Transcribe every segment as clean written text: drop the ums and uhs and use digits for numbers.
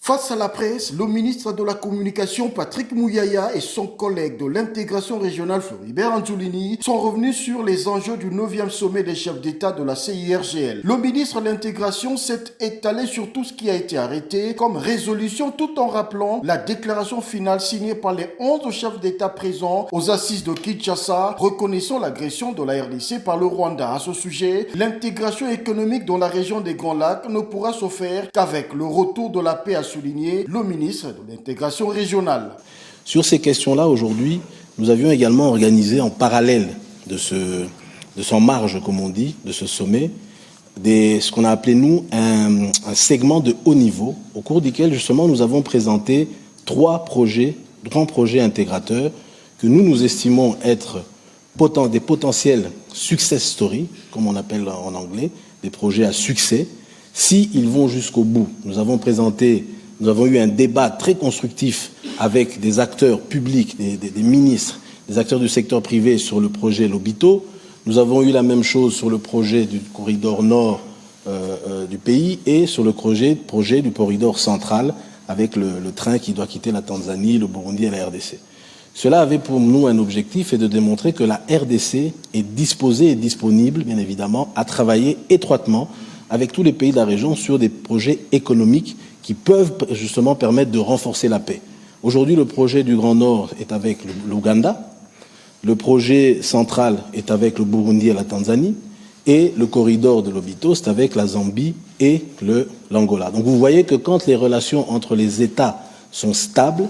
Face à la presse, le ministre de la Communication Patrick Mouyaya et son collègue de l'intégration régionale Floribert Antoulini sont revenus sur les enjeux du 9e sommet des chefs d'État de la CIRGL. Le ministre de l'intégration s'est étalé sur tout ce qui a été arrêté comme résolution tout en rappelant la déclaration finale signée par les 11 chefs d'État présents aux assises de Kinshasa reconnaissant l'agression de la RDC par le Rwanda. À ce sujet, l'intégration économique dans la région des Grands Lacs ne pourra se faire qu'avec le retour de la paix à souligné le ministre de l'intégration régionale. Sur ces questions-là, aujourd'hui, nous avions également organisé en parallèle de son marge, comme on dit, de ce sommet, ce qu'on a appelé, nous, un segment de haut niveau, au cours duquel, justement, nous avons présenté trois grands projets intégrateurs que nous estimons être des potentiels success stories, comme on appelle en anglais, des projets à succès, s'ils vont jusqu'au bout. Nous avons eu un débat très constructif avec des acteurs publics, des ministres, des acteurs du secteur privé sur le projet Lobito. Nous avons eu la même chose sur le projet du corridor nord du pays et sur le projet du corridor central avec le train qui doit quitter la Tanzanie, le Burundi et la RDC. Cela avait pour nous un objectif et de démontrer que la RDC est disposée et disponible, bien évidemment, à travailler étroitement avec tous les pays de la région sur des projets économiques qui peuvent justement permettre de renforcer la paix. Aujourd'hui, le projet du Grand Nord est avec l'Ouganda, le projet central est avec le Burundi et la Tanzanie, et le corridor de Lobito, c'est avec la Zambie et l'Angola. Donc vous voyez que quand les relations entre les États sont stables,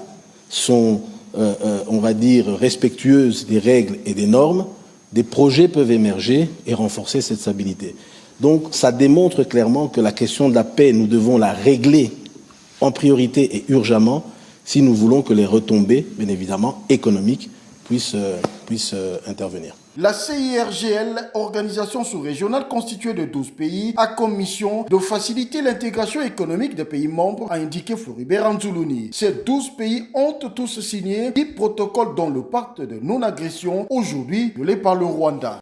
sont, on va dire, respectueuses des règles et des normes, des projets peuvent émerger et renforcer cette stabilité. Donc ça démontre clairement que la question de la paix, nous devons la régler en priorité et urgemment si nous voulons que les retombées, bien évidemment, économiques, puissent intervenir. La CIRGL, organisation sous-régionale constituée de 12 pays, a comme mission de faciliter l'intégration économique des pays membres, a indiqué Floribert Antoulini. Ces 12 pays ont tous signé 10 protocoles dont le pacte de non-agression, aujourd'hui violé par le Rwanda.